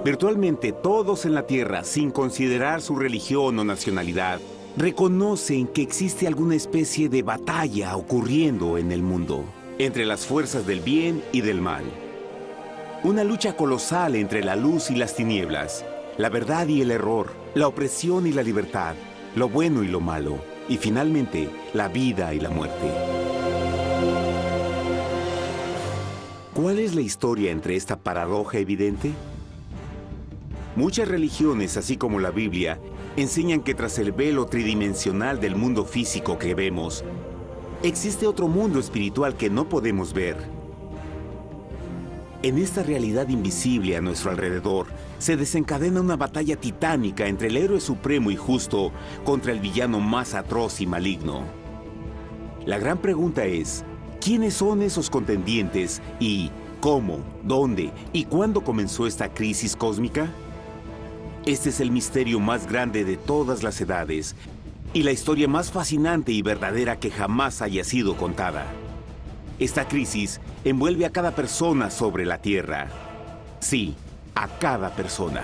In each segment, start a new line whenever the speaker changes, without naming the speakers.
Virtualmente todos en la Tierra, sin considerar su religión o nacionalidad, reconocen que existe alguna especie de batalla ocurriendo en el mundo, entre las fuerzas del bien y del mal. Una lucha colosal entre la luz y las tinieblas, la verdad y el error, la opresión y la libertad, lo bueno y lo malo, y finalmente, la vida y la muerte. ¿Cuál es la historia entre esta paradoja evidente? Muchas religiones, así como la Biblia, enseñan que tras el velo tridimensional del mundo físico que vemos, existe otro mundo espiritual que no podemos ver. En esta realidad invisible a nuestro alrededor, se desencadena una batalla titánica entre el héroe supremo y justo contra el villano más atroz y maligno. La gran pregunta es, ¿quiénes son esos contendientes y cómo, dónde y cuándo comenzó esta crisis cósmica? Este es el misterio más grande de todas las edades y la historia más fascinante y verdadera que jamás haya sido contada. Esta crisis envuelve a cada persona sobre la Tierra. Sí, a cada persona.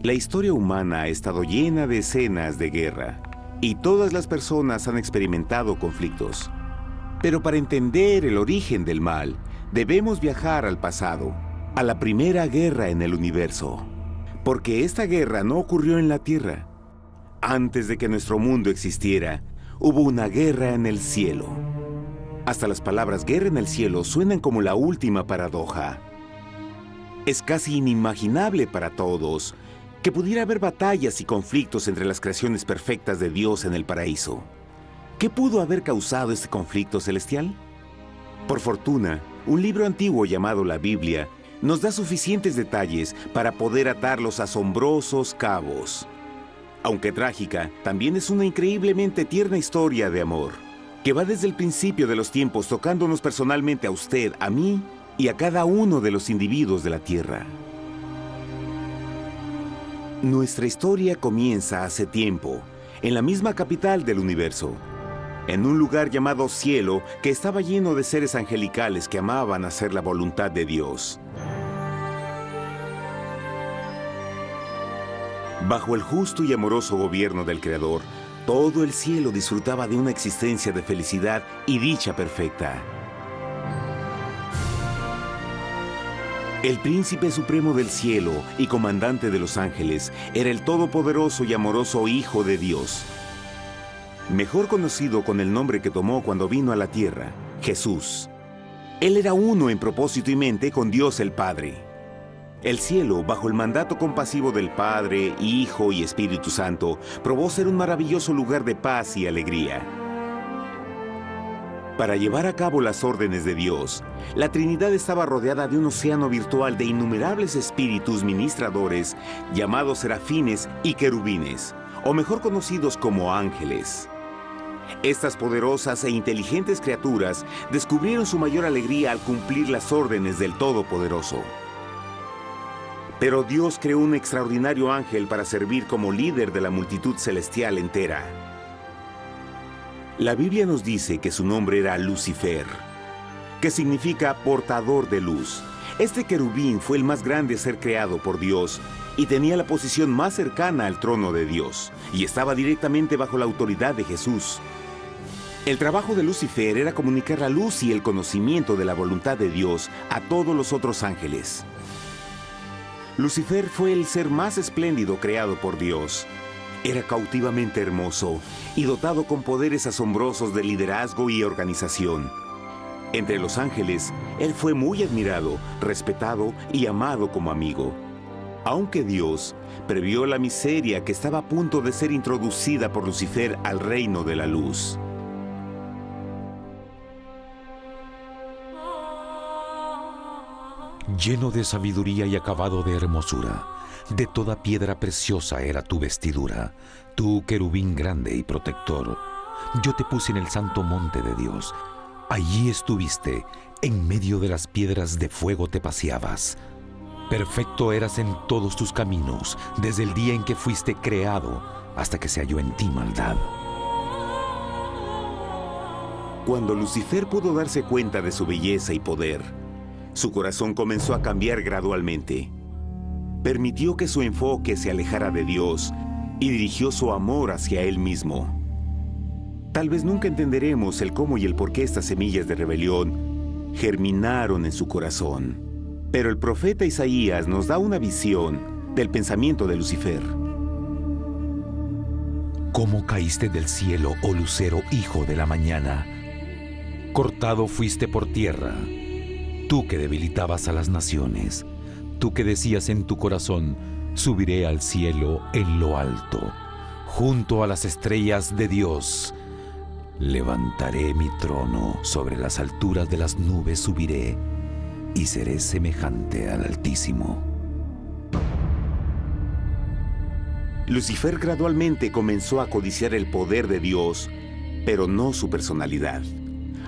La historia humana ha estado llena de escenas de guerra, y todas las personas han experimentado conflictos. Pero para entender el origen del mal, debemos viajar al pasado, a la primera guerra en el universo. Porque esta guerra no ocurrió en la Tierra. Antes de que nuestro mundo existiera, hubo una guerra en el cielo. Hasta las palabras guerra en el cielo suenan como la última paradoja. Es casi inimaginable para todos que pudiera haber batallas y conflictos entre las creaciones perfectas de Dios en el paraíso. ¿Qué pudo haber causado este conflicto celestial? Por fortuna, un libro antiguo llamado la Biblia nos da suficientes detalles para poder atar los asombrosos cabos. Aunque trágica, también es una increíblemente tierna historia de amor, que va desde el principio de los tiempos tocándonos personalmente a usted, a mí y a cada uno de los individuos de la Tierra. Nuestra historia comienza hace tiempo, en la misma capital del universo, en un lugar llamado Cielo que estaba lleno de seres angelicales que amaban hacer la voluntad de Dios. Bajo el justo y amoroso gobierno del Creador, todo el cielo disfrutaba de una existencia de felicidad y dicha perfecta. El príncipe supremo del cielo y comandante de los ángeles era el todopoderoso y amoroso Hijo de Dios, mejor conocido con el nombre que tomó cuando vino a la tierra, Jesús. Él era uno en propósito y mente con Dios el Padre. El cielo, bajo el mandato compasivo del Padre, Hijo y Espíritu Santo, probó ser un maravilloso lugar de paz y alegría. Para llevar a cabo las órdenes de Dios, la Trinidad estaba rodeada de un océano virtual de innumerables espíritus ministradores llamados serafines y querubines, o mejor conocidos como ángeles. Estas poderosas e inteligentes criaturas descubrieron su mayor alegría al cumplir las órdenes del Todopoderoso. Pero Dios creó un extraordinario ángel para servir como líder de la multitud celestial entera. La Biblia nos dice que su nombre era Lucifer, que significa portador de luz. Este querubín fue el más grande ser creado por Dios y tenía la posición más cercana al trono de Dios, y estaba directamente bajo la autoridad de Jesús. El trabajo de Lucifer era comunicar la luz y el conocimiento de la voluntad de Dios a todos los otros ángeles. Lucifer fue el ser más espléndido creado por Dios. Era cautivamente hermoso y dotado con poderes asombrosos de liderazgo y organización. Entre los ángeles, él fue muy admirado, respetado y amado como amigo. Aunque Dios previó la miseria que estaba a punto de ser introducida por Lucifer al reino de la luz.
Lleno de sabiduría y acabado de hermosura, de toda piedra preciosa era tu vestidura, tú querubín grande y protector. Yo te puse en el santo monte de Dios. Allí estuviste, en medio de las piedras de fuego te paseabas. Perfecto eras en todos tus caminos, desde el día en que fuiste creado, hasta que se halló en ti maldad.
Cuando Lucifer pudo darse cuenta de su belleza y poder, su corazón comenzó a cambiar gradualmente. Permitió que su enfoque se alejara de Dios y dirigió su amor hacia él mismo. Tal vez nunca entenderemos el cómo y el por qué estas semillas de rebelión germinaron en su corazón. Pero el profeta Isaías nos da una visión del pensamiento de Lucifer.
¿Cómo caíste del cielo, oh lucero, hijo de la mañana? Cortado fuiste por tierra, tú que debilitabas a las naciones, tú que decías en tu corazón, subiré al cielo en lo alto, junto a las estrellas de Dios. Levantaré mi trono, sobre las alturas de las nubes subiré, y seré semejante al Altísimo.
Lucifer gradualmente comenzó a codiciar el poder de Dios, pero no su personalidad.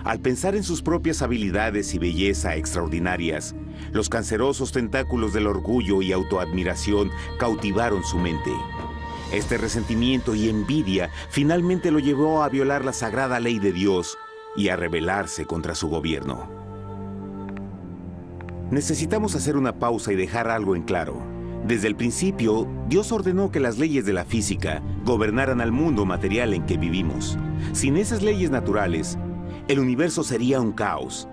Al pensar en sus propias habilidades y belleza extraordinarias, los cancerosos tentáculos del orgullo y autoadmiración cautivaron su mente. Este resentimiento y envidia finalmente lo llevó a violar la sagrada ley de Dios y a rebelarse contra su gobierno. Necesitamos hacer una pausa y dejar algo en claro. Desde el principio, Dios ordenó que las leyes de la física gobernaran al mundo material en que vivimos. Sin esas leyes naturales, el universo sería un caos.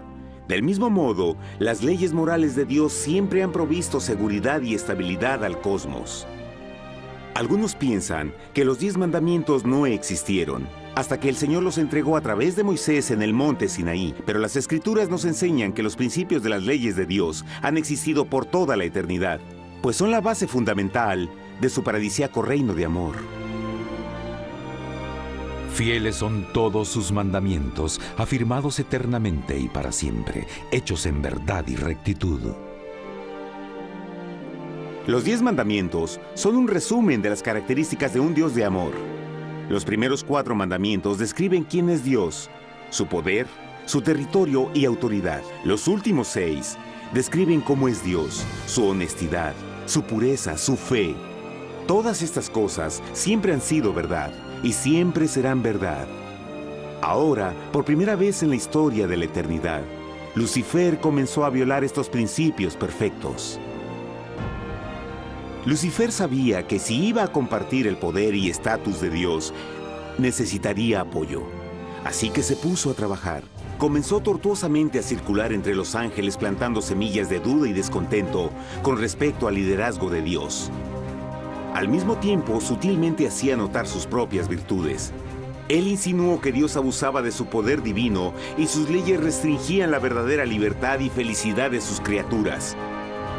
Del mismo modo, las leyes morales de Dios siempre han provisto seguridad y estabilidad al cosmos. Algunos piensan que los 10 mandamientos no existieron, hasta que el Señor los entregó a través de Moisés en el monte Sinaí. Pero las Escrituras nos enseñan que los principios de las leyes de Dios han existido por toda la eternidad, pues son la base fundamental de su paradisíaco reino de amor.
Fieles son todos sus mandamientos, afirmados eternamente y para siempre, hechos en verdad y rectitud.
Los 10 mandamientos son un resumen de las características de un Dios de amor. Los primeros 4 mandamientos describen quién es Dios, su poder, su territorio y autoridad. Los últimos 6 describen cómo es Dios, su honestidad, su pureza, su fe. Todas estas cosas siempre han sido verdad y siempre serán verdad. Ahora, por primera vez en la historia de la eternidad, Lucifer comenzó a violar estos principios perfectos. Lucifer sabía que si iba a compartir el poder y estatus de Dios, necesitaría apoyo. Así que se puso a trabajar. Comenzó tortuosamente a circular entre los ángeles plantando semillas de duda y descontento con respecto al liderazgo de Dios. Al mismo tiempo, sutilmente hacía notar sus propias virtudes. Él insinuó que Dios abusaba de su poder divino y sus leyes restringían la verdadera libertad y felicidad de sus criaturas.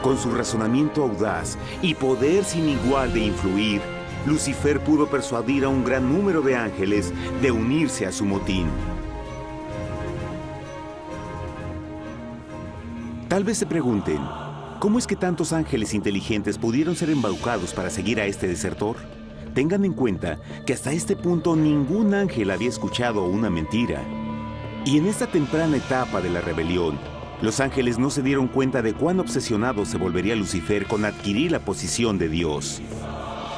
Con su razonamiento audaz y poder sin igual de influir, Lucifer pudo persuadir a un gran número de ángeles de unirse a su motín. Tal vez se pregunten, ¿cómo es que tantos ángeles inteligentes pudieron ser embaucados para seguir a este desertor? Tengan en cuenta que hasta este punto ningún ángel había escuchado una mentira. Y en esta temprana etapa de la rebelión, los ángeles no se dieron cuenta de cuán obsesionado se volvería Lucifer con adquirir la posición de Dios.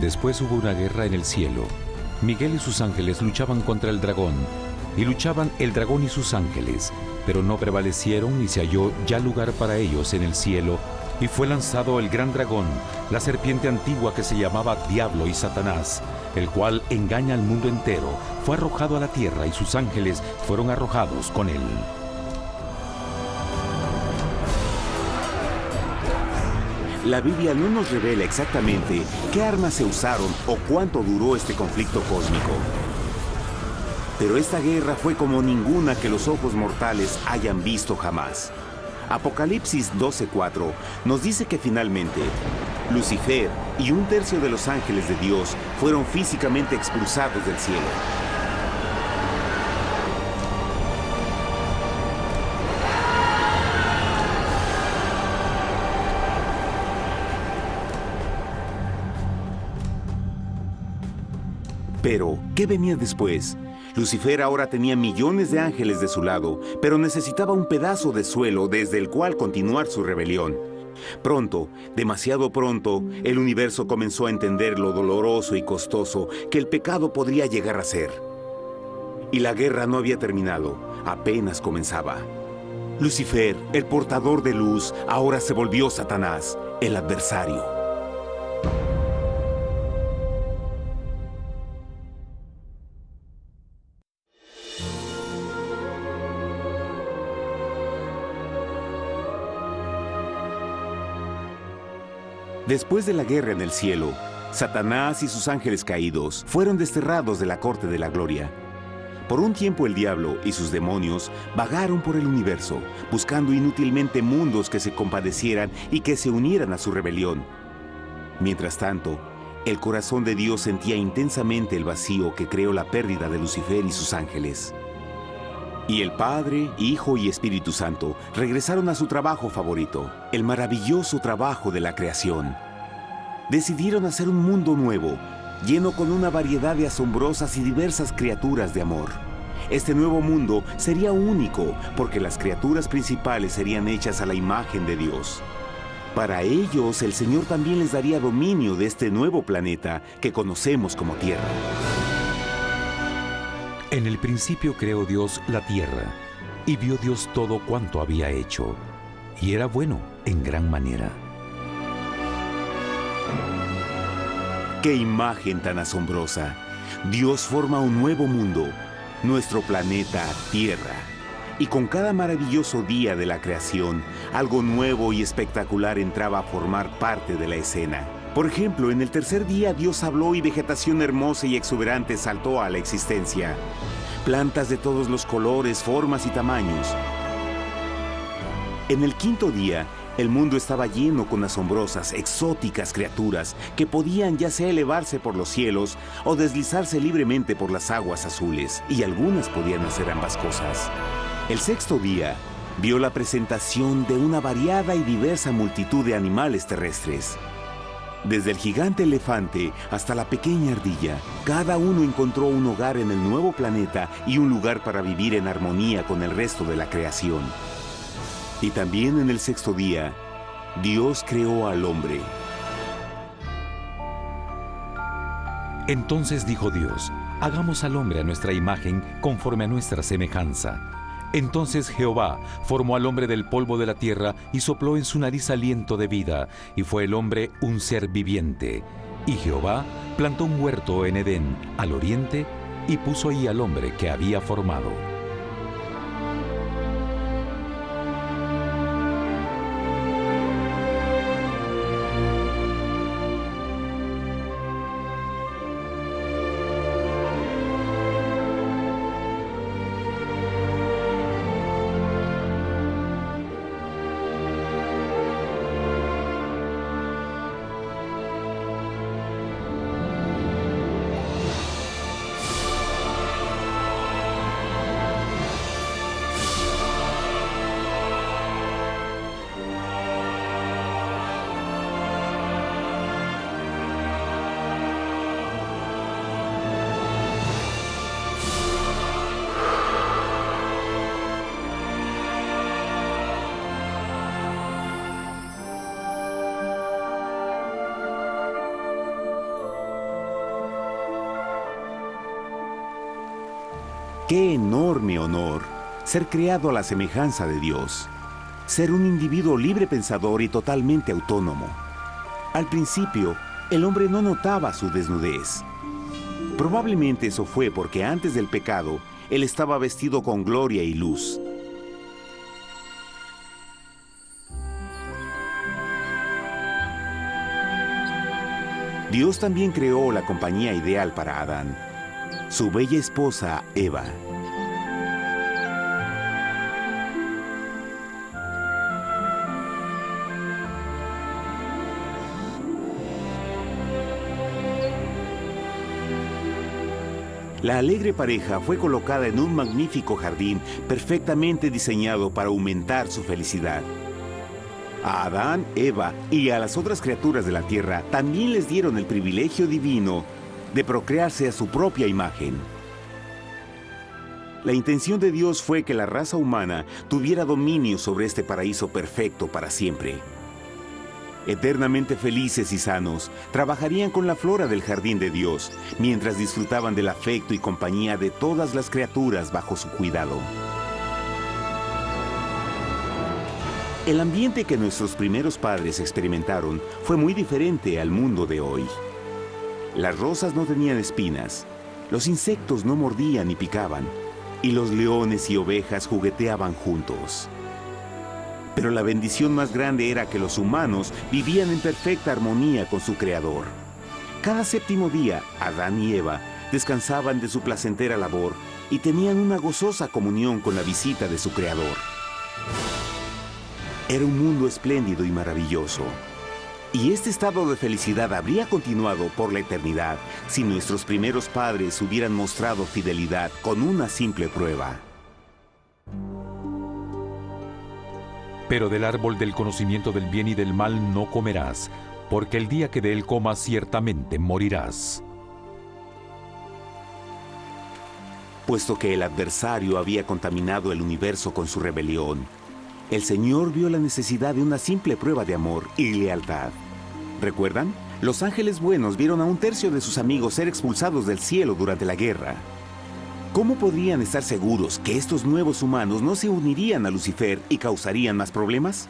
Después hubo una guerra en el cielo. Miguel y sus ángeles luchaban contra el dragón, y luchaban el dragón y sus ángeles, pero no prevalecieron y se halló ya lugar para ellos en el cielo, y fue lanzado el gran dragón, la serpiente antigua que se llamaba Diablo y Satanás, el cual engaña al mundo entero. Fue arrojado a la tierra y sus ángeles fueron arrojados con él.
La Biblia no nos revela exactamente qué armas se usaron o cuánto duró este conflicto cósmico. Pero esta guerra fue como ninguna que los ojos mortales hayan visto jamás. Apocalipsis 12:4 nos dice que finalmente Lucifer y un tercio de los ángeles de Dios fueron físicamente expulsados del cielo. Pero, ¿qué venía después? Lucifer ahora tenía millones de ángeles de su lado, pero necesitaba un pedazo de suelo desde el cual continuar su rebelión. Pronto, demasiado pronto, el universo comenzó a entender lo doloroso y costoso que el pecado podría llegar a ser. Y la guerra no había terminado, apenas comenzaba. Lucifer, el portador de luz, ahora se volvió Satanás, el adversario. Después de la guerra en el cielo, Satanás y sus ángeles caídos fueron desterrados de la corte de la gloria. Por un tiempo el diablo y sus demonios vagaron por el universo, buscando inútilmente mundos que se compadecieran y que se unieran a su rebelión. Mientras tanto, el corazón de Dios sentía intensamente el vacío que creó la pérdida de Lucifer y sus ángeles. Y el Padre, Hijo y Espíritu Santo regresaron a su trabajo favorito, el maravilloso trabajo de la creación. Decidieron hacer un mundo nuevo, lleno con una variedad de asombrosas y diversas criaturas de amor. Este nuevo mundo sería único, porque las criaturas principales serían hechas a la imagen de Dios. Para ellos, el Señor también les daría dominio de este nuevo planeta que conocemos como Tierra.
En el principio creó Dios la tierra, y vio Dios todo cuanto había hecho, y era bueno en gran manera.
¡Qué imagen tan asombrosa! Dios forma un nuevo mundo, nuestro planeta Tierra. Y con cada maravilloso día de la creación, algo nuevo y espectacular entraba a formar parte de la escena. Por ejemplo, en el tercer día Dios habló y vegetación hermosa y exuberante saltó a la existencia. Plantas de todos los colores, formas y tamaños. En el quinto día, el mundo estaba lleno con asombrosas, exóticas criaturas que podían ya sea elevarse por los cielos o deslizarse libremente por las aguas azules, y algunas podían hacer ambas cosas. El sexto día vio la presentación de una variada y diversa multitud de animales terrestres. Desde el gigante elefante hasta la pequeña ardilla, cada uno encontró un hogar en el nuevo planeta y un lugar para vivir en armonía con el resto de la creación. Y también en el sexto día, Dios creó al hombre.
Entonces dijo Dios: hagamos al hombre a nuestra imagen, conforme a nuestra semejanza. Entonces Jehová formó al hombre del polvo de la tierra y sopló en su nariz aliento de vida, y fue el hombre un ser viviente. Y Jehová plantó un huerto en Edén, al oriente, y puso ahí al hombre que había formado.
¡Qué enorme honor! Ser creado a la semejanza de Dios. Ser un individuo libre pensador y totalmente autónomo. Al principio, el hombre no notaba su desnudez. Probablemente eso fue porque antes del pecado, él estaba vestido con gloria y luz. Dios también creó la compañía ideal para Adán, su bella esposa Eva. La alegre pareja fue colocada en un magnífico jardín perfectamente diseñado para aumentar su felicidad. A Adán, Eva y a las otras criaturas de la tierra también les dieron el privilegio divino de procrearse a su propia imagen. La intención de Dios fue que la raza humana tuviera dominio sobre este paraíso perfecto para siempre. Eternamente felices y sanos, trabajarían con la flora del jardín de Dios, mientras disfrutaban del afecto y compañía de todas las criaturas bajo su cuidado. El ambiente que nuestros primeros padres experimentaron fue muy diferente al mundo de hoy. Las rosas no tenían espinas, los insectos no mordían ni picaban, y los leones y ovejas jugueteaban juntos. Pero la bendición más grande era que los humanos vivían en perfecta armonía con su Creador. Cada séptimo día, Adán y Eva descansaban de su placentera labor y tenían una gozosa comunión con la visita de su Creador. Era un mundo espléndido y maravilloso. Y este estado de felicidad habría continuado por la eternidad si nuestros primeros padres hubieran mostrado fidelidad con una simple prueba.
Pero del árbol del conocimiento del bien y del mal no comerás, porque el día que de él comas ciertamente morirás.
Puesto que el adversario había contaminado el universo con su rebelión, el Señor vio la necesidad de una simple prueba de amor y lealtad. ¿Recuerdan? Los ángeles buenos vieron a un tercio de sus amigos ser expulsados del cielo durante la guerra. ¿Cómo podrían estar seguros que estos nuevos humanos no se unirían a Lucifer y causarían más problemas?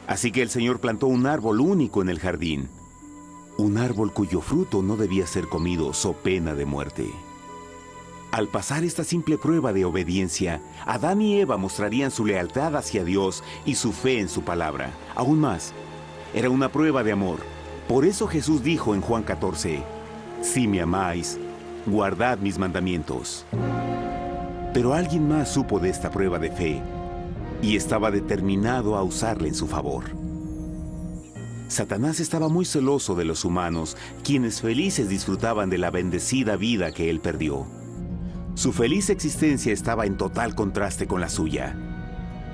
Así que el Señor plantó un árbol único en el jardín. Un árbol cuyo fruto no debía ser comido so pena de muerte. Al pasar esta simple prueba de obediencia, Adán y Eva mostrarían su lealtad hacia Dios y su fe en su palabra. Aún más, era una prueba de amor. Por eso Jesús dijo en Juan 14, «Si me amáis, guardad mis mandamientos». Pero alguien más supo de esta prueba de fe y estaba determinado a usarla en su favor. Satanás estaba muy celoso de los humanos, quienes felices disfrutaban de la bendecida vida que él perdió. Su feliz existencia estaba en total contraste con la suya,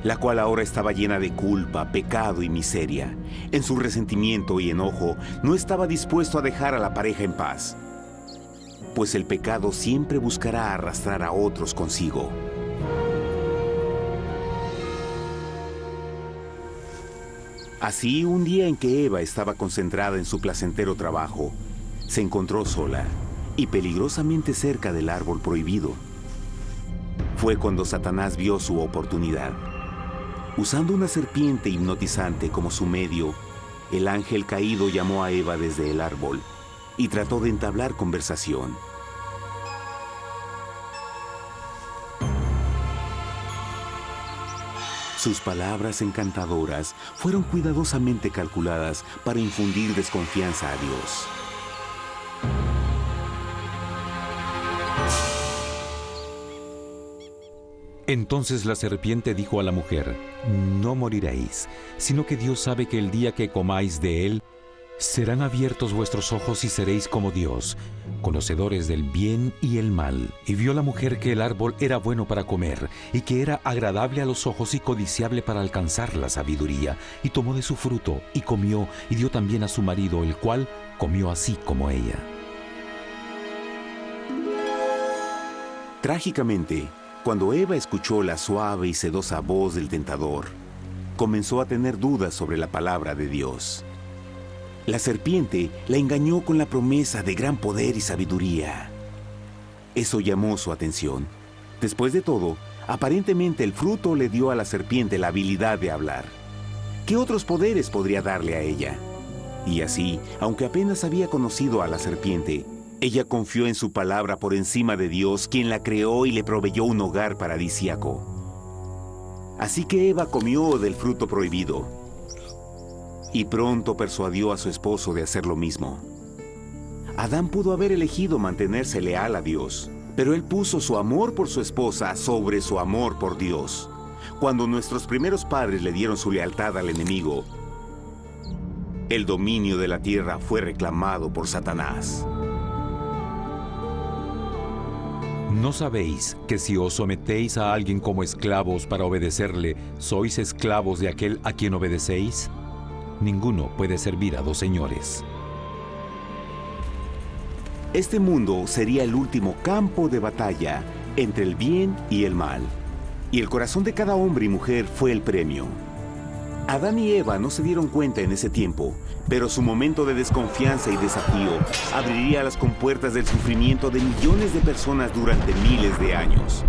la cual ahora estaba llena de culpa, pecado y miseria. En su resentimiento y enojo, no estaba dispuesto a dejar a la pareja en paz, pues el pecado siempre buscará arrastrar a otros consigo. Así, un día en que Eva estaba concentrada en su placentero trabajo, se encontró sola y peligrosamente cerca del árbol prohibido. Fue cuando Satanás vio su oportunidad. Usando una serpiente hipnotizante como su medio, el ángel caído llamó a Eva desde el árbol y trató de entablar conversación. Sus palabras encantadoras fueron cuidadosamente calculadas para infundir desconfianza a Dios.
Entonces la serpiente dijo a la mujer, «No moriréis, sino que Dios sabe que el día que comáis de él, serán abiertos vuestros ojos y seréis como Dios, conocedores del bien y el mal». Y vio la mujer que el árbol era bueno para comer, y que era agradable a los ojos y codiciable para alcanzar la sabiduría. Y tomó de su fruto, y comió, y dio también a su marido, el cual comió así como ella.
Trágicamente, cuando Eva escuchó la suave y sedosa voz del tentador, comenzó a tener dudas sobre la palabra de Dios. La serpiente la engañó con la promesa de gran poder y sabiduría. Eso llamó su atención. Después de todo, aparentemente el fruto le dio a la serpiente la habilidad de hablar. ¿Qué otros poderes podría darle a ella? Y así, aunque apenas había conocido a la serpiente, ella confió en su palabra por encima de Dios, quien la creó y le proveyó un hogar paradisíaco. Así que Eva comió del fruto prohibido y pronto persuadió a su esposo de hacer lo mismo. Adán pudo haber elegido mantenerse leal a Dios, pero él puso su amor por su esposa sobre su amor por Dios. Cuando nuestros primeros padres le dieron su lealtad al enemigo, el dominio de la tierra fue reclamado por Satanás.
¿No sabéis que si os sometéis a alguien como esclavos para obedecerle, sois esclavos de aquel a quien obedecéis? Ninguno puede servir a dos señores.
Este mundo sería el último campo de batalla entre el bien y el mal. Y el corazón de cada hombre y mujer fue el premio. Adán y Eva no se dieron cuenta en ese tiempo, pero su momento de desconfianza y desafío abriría las compuertas del sufrimiento de millones de personas durante miles de años.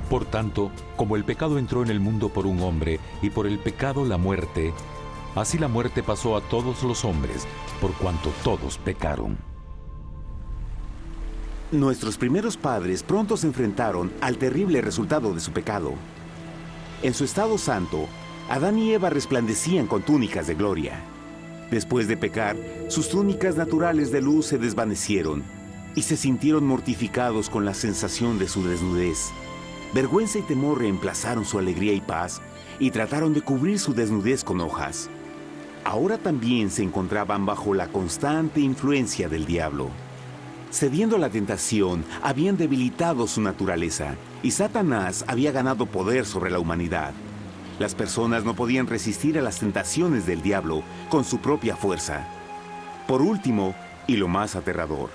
Por tanto, como el pecado entró en el mundo por un hombre, y por el pecado la muerte, así la muerte pasó a todos los hombres, por cuanto todos pecaron.
Nuestros primeros padres pronto se enfrentaron al terrible resultado de su pecado. En su estado santo, Adán y Eva resplandecían con túnicas de gloria. Después de pecar, sus túnicas naturales de luz se desvanecieron y se sintieron mortificados con la sensación de su desnudez. Vergüenza y temor reemplazaron su alegría y paz y trataron de cubrir su desnudez con hojas. Ahora también se encontraban bajo la constante influencia del diablo. Cediendo a la tentación, habían debilitado su naturaleza y Satanás había ganado poder sobre la humanidad. Las personas no podían resistir a las tentaciones del diablo con su propia fuerza. Por último, y lo más aterrador,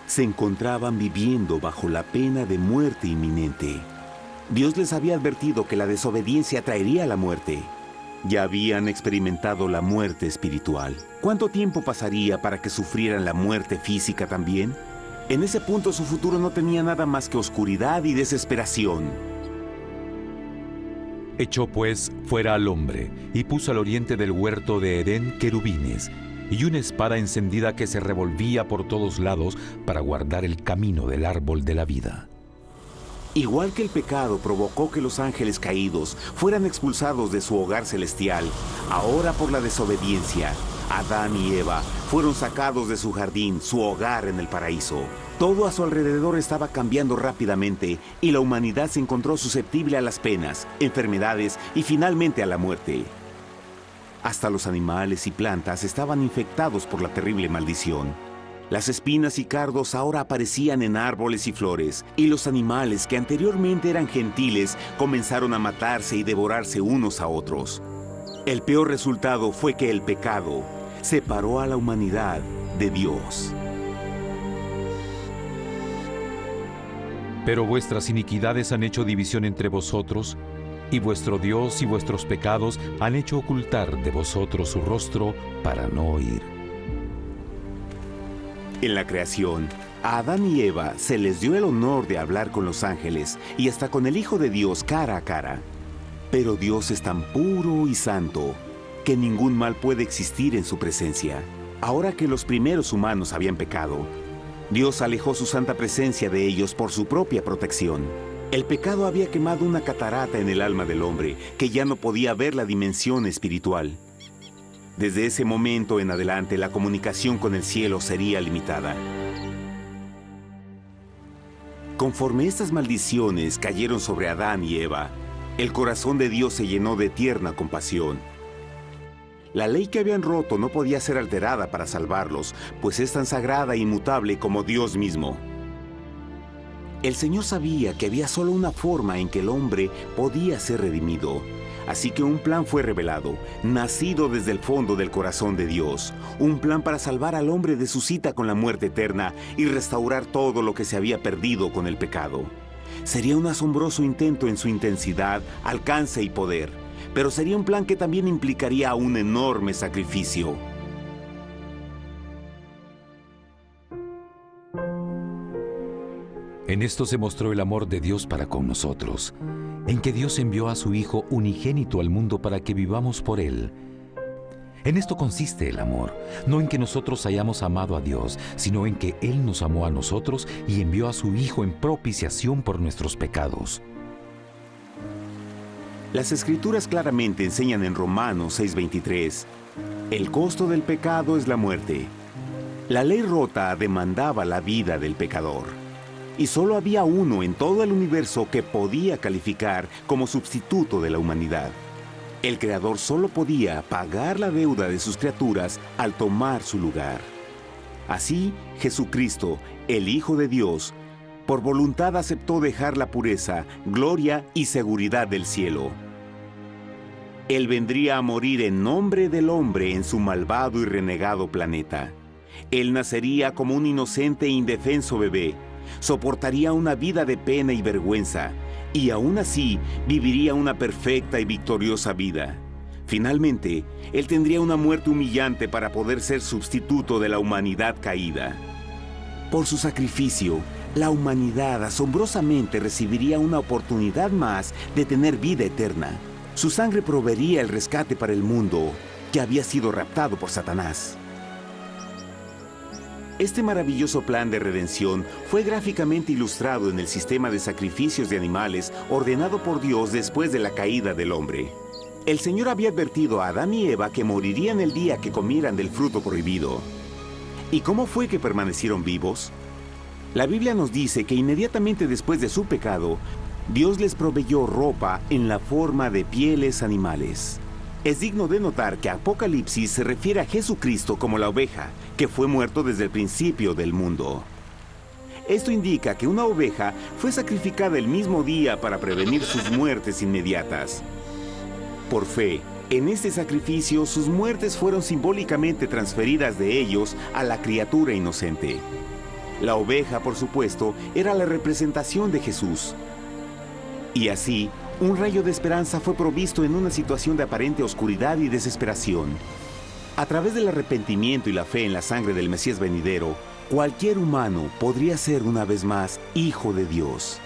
se encontraban viviendo bajo la pena de muerte inminente. Dios les había advertido que la desobediencia traería la muerte. Ya habían experimentado la muerte espiritual. ¿Cuánto tiempo pasaría para que sufrieran la muerte física también? En ese punto su futuro no tenía nada más que oscuridad y desesperación.
Echó pues fuera al hombre, y puso al oriente del huerto de Edén querubines, y una espada encendida que se revolvía por todos lados para guardar el camino del árbol de la vida.
Igual que el pecado provocó que los ángeles caídos fueran expulsados de su hogar celestial, ahora por la desobediencia, Adán y Eva fueron sacados de su jardín, su hogar en el paraíso. Todo a su alrededor estaba cambiando rápidamente y la humanidad se encontró susceptible a las penas, enfermedades y finalmente a la muerte. Hasta los animales y plantas estaban infectados por la terrible maldición. Las espinas y cardos ahora aparecían en árboles y flores, y los animales que anteriormente eran gentiles comenzaron a matarse y devorarse unos a otros. El peor resultado fue que el pecado separó a la humanidad de Dios.
Pero vuestras iniquidades han hecho división entre vosotros, y vuestro Dios y vuestros pecados han hecho ocultar de vosotros su rostro para no oír.
En la creación, a Adán y Eva se les dio el honor de hablar con los ángeles y hasta con el Hijo de Dios cara a cara. Pero Dios es tan puro y santo que ningún mal puede existir en su presencia. Ahora que los primeros humanos habían pecado, Dios alejó su santa presencia de ellos por su propia protección. El pecado había quemado una catarata en el alma del hombre que ya no podía ver la dimensión espiritual. Desde ese momento en adelante, la comunicación con el cielo sería limitada. Conforme estas maldiciones cayeron sobre Adán y Eva, el corazón de Dios se llenó de tierna compasión. La ley que habían roto no podía ser alterada para salvarlos, pues es tan sagrada e inmutable como Dios mismo. El Señor sabía que había solo una forma en que el hombre podía ser redimido. Así que un plan fue revelado, nacido desde el fondo del corazón de Dios. Un plan para salvar al hombre de su cita con la muerte eterna y restaurar todo lo que se había perdido con el pecado. Sería un asombroso intento en su intensidad, alcance y poder, pero sería un plan que también implicaría un enorme sacrificio.
En esto se mostró el amor de Dios para con nosotros, en que Dios envió a su Hijo unigénito al mundo para que vivamos por Él. En esto consiste el amor, no en que nosotros hayamos amado a Dios, sino en que Él nos amó a nosotros y envió a su Hijo en propiciación por nuestros pecados.
Las Escrituras claramente enseñan en Romanos 6:23, el costo del pecado es la muerte. La ley rota demandaba la vida del pecador, y solo había uno en todo el universo que podía calificar como sustituto de la humanidad. El Creador solo podía pagar la deuda de sus criaturas al tomar su lugar. Así, Jesucristo, el Hijo de Dios, por voluntad aceptó dejar la pureza, gloria y seguridad del cielo. Él vendría a morir en nombre del hombre en su malvado y renegado planeta. Él nacería como un inocente e indefenso bebé, soportaría una vida de pena y vergüenza, y aún así viviría una perfecta y victoriosa vida. Finalmente, Él tendría una muerte humillante para poder ser sustituto de la humanidad caída. Por su sacrificio, la humanidad asombrosamente recibiría una oportunidad más de tener vida eterna. Su sangre proveería el rescate para el mundo que había sido raptado por Satanás. Este maravilloso plan de redención fue gráficamente ilustrado en el sistema de sacrificios de animales ordenado por Dios después de la caída del hombre. El Señor había advertido a Adán y Eva que morirían el día que comieran del fruto prohibido. ¿Y cómo fue que permanecieron vivos? La Biblia nos dice que inmediatamente después de su pecado, Dios les proveyó ropa en la forma de pieles animales. Es digno de notar que Apocalipsis se refiere a Jesucristo como la oveja, que fue muerto desde el principio del mundo. Esto indica que una oveja fue sacrificada el mismo día para prevenir sus muertes inmediatas. Por fe, en este sacrificio sus muertes fueron simbólicamente transferidas de ellos a la criatura inocente. La oveja, por supuesto, era la representación de Jesús. Y así, un rayo de esperanza fue provisto en una situación de aparente oscuridad y desesperación. A través del arrepentimiento y la fe en la sangre del Mesías venidero, cualquier humano podría ser una vez más hijo de Dios.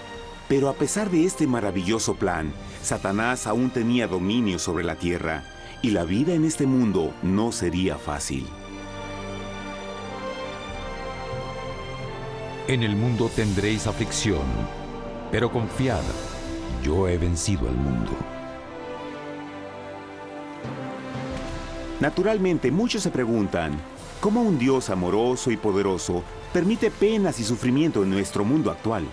Pero a pesar de este maravilloso plan, Satanás aún tenía dominio sobre la tierra, y la vida en este mundo no sería fácil.
En el mundo tendréis aflicción, pero confiad, yo he vencido al mundo.
Naturalmente, muchos se preguntan, ¿cómo un Dios amoroso y poderoso permite penas y sufrimiento en nuestro mundo actual?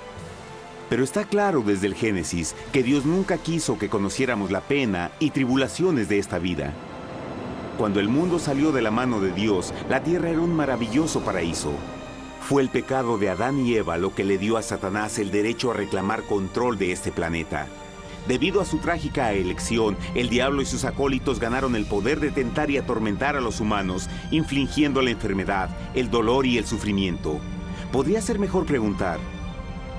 Pero está claro desde el Génesis que Dios nunca quiso que conociéramos la pena y tribulaciones de esta vida. Cuando el mundo salió de la mano de Dios, la tierra era un maravilloso paraíso. Fue el pecado de Adán y Eva lo que le dio a Satanás el derecho a reclamar control de este planeta. Debido a su trágica elección, el diablo y sus acólitos ganaron el poder de tentar y atormentar a los humanos, infligiendo la enfermedad, el dolor y el sufrimiento. Podría ser mejor preguntar,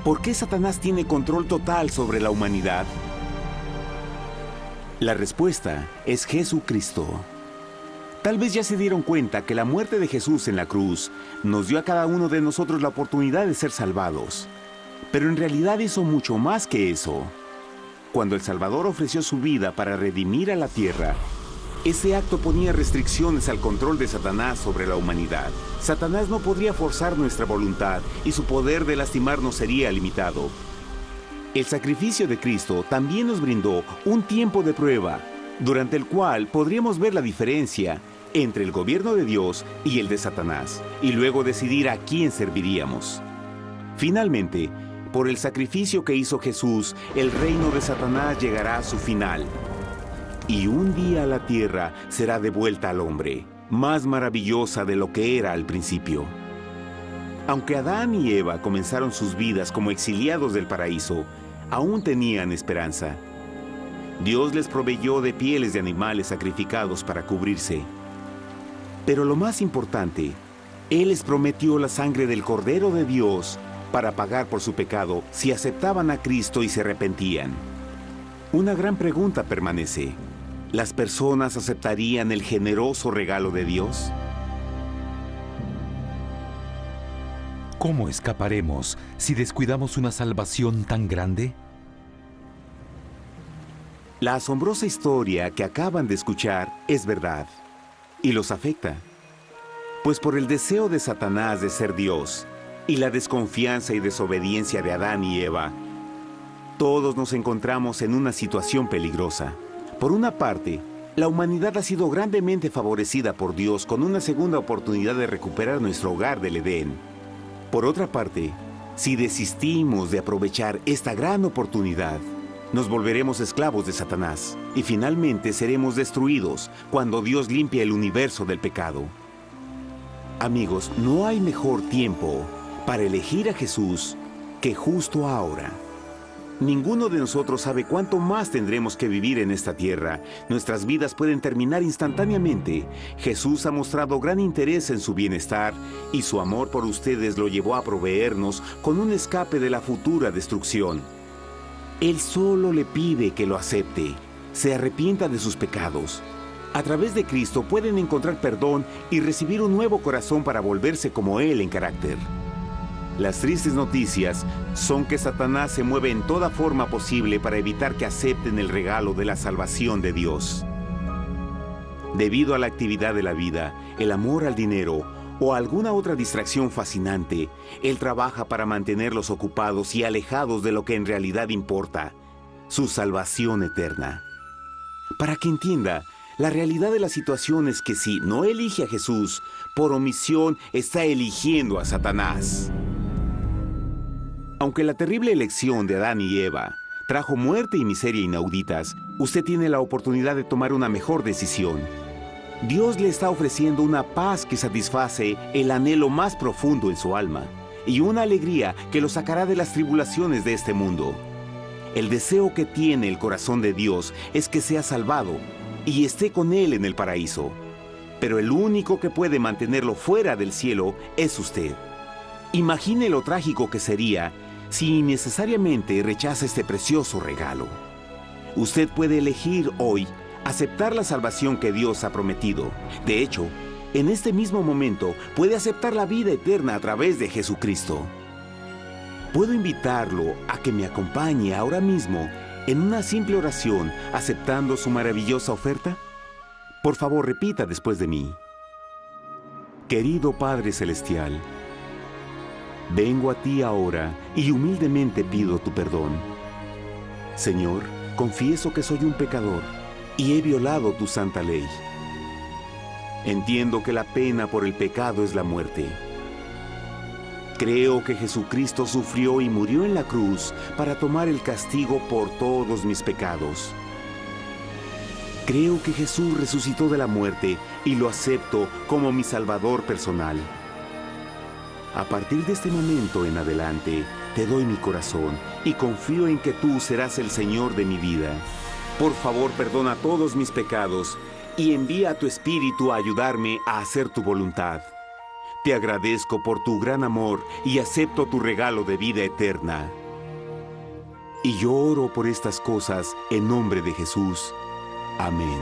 ¿por qué Satanás tiene control total sobre la humanidad? La respuesta es Jesucristo. Tal vez ya se dieron cuenta que la muerte de Jesús en la cruz nos dio a cada uno de nosotros la oportunidad de ser salvados. Pero en realidad hizo mucho más que eso. Cuando el Salvador ofreció su vida para redimir a la tierra, ese acto ponía restricciones al control de Satanás sobre la humanidad. Satanás no podría forzar nuestra voluntad y su poder de lastimarnos sería limitado. El sacrificio de Cristo también nos brindó un tiempo de prueba, durante el cual podríamos ver la diferencia entre el gobierno de Dios y el de Satanás, y luego decidir a quién serviríamos. Finalmente, por el sacrificio que hizo Jesús, el reino de Satanás llegará a su final. Y un día la tierra será devuelta al hombre, más maravillosa de lo que era al principio. Aunque Adán y Eva comenzaron sus vidas como exiliados del paraíso, aún tenían esperanza. Dios les proveyó de pieles de animales sacrificados para cubrirse. Pero lo más importante, Él les prometió la sangre del Cordero de Dios para pagar por su pecado si aceptaban a Cristo y se arrepentían. Una gran pregunta permanece. ¿Las personas aceptarían el generoso regalo de Dios?
¿cómo escaparemos si descuidamos una salvación tan grande?
La asombrosa historia que acaban de escuchar es verdad y los afecta. Pues por el deseo de Satanás de ser Dios y la desconfianza y desobediencia de Adán y Eva, todos nos encontramos en una situación peligrosa. Por una parte, la humanidad ha sido grandemente favorecida por Dios con una segunda oportunidad de recuperar nuestro hogar del Edén. Por otra parte, si desistimos de aprovechar esta gran oportunidad, nos volveremos esclavos de Satanás y finalmente seremos destruidos cuando Dios limpie el universo del pecado. Amigos, no hay mejor tiempo para elegir a Jesús que justo ahora. Ninguno de nosotros sabe cuánto más tendremos que vivir en esta tierra. Nuestras vidas pueden terminar instantáneamente. Jesús ha mostrado gran interés en su bienestar y su amor por ustedes lo llevó a proveernos con un escape de la futura destrucción. Él solo le pide que lo acepte, se arrepienta de sus pecados. A través de Cristo pueden encontrar perdón y recibir un nuevo corazón para volverse como Él en carácter. Las tristes noticias son que Satanás se mueve en toda forma posible para evitar que acepten el regalo de la salvación de Dios. Debido a la actividad de la vida, el amor al dinero o alguna otra distracción fascinante, Él trabaja para mantenerlos ocupados y alejados de lo que en realidad importa, su salvación eterna. Para que entienda, la realidad de la situación es que si no elige a Jesús, por omisión está eligiendo a Satanás. Aunque la terrible elección de Adán y Eva trajo muerte y miseria inauditas, usted tiene la oportunidad de tomar una mejor decisión. Dios le está ofreciendo una paz que satisface el anhelo más profundo en su alma y una alegría que lo sacará de las tribulaciones de este mundo. El deseo que tiene el corazón de Dios es que sea salvado y esté con Él en el paraíso. Pero el único que puede mantenerlo fuera del cielo es usted. Imagine lo trágico que sería si innecesariamente rechaza este precioso regalo. Usted puede elegir hoy aceptar la salvación que Dios ha prometido. De hecho, en este mismo momento puede aceptar la vida eterna a través de Jesucristo. ¿Puedo invitarlo a que me acompañe ahora mismo en una simple oración aceptando su maravillosa oferta? Por favor, repita después de mí. Querido Padre Celestial, vengo a ti ahora y humildemente pido tu perdón. Señor, confieso que soy un pecador y he violado tu santa ley. Entiendo que la pena por el pecado es la muerte. Creo que Jesucristo sufrió y murió en la cruz para tomar el castigo por todos mis pecados. Creo que Jesús resucitó de la muerte y lo acepto como mi Salvador personal. A partir de este momento en adelante, te doy mi corazón y confío en que tú serás el Señor de mi vida. Por favor, perdona todos mis pecados y envía a tu Espíritu a ayudarme a hacer tu voluntad. Te agradezco por tu gran amor y acepto tu regalo de vida eterna. Y yo oro por estas cosas en nombre de Jesús. Amén.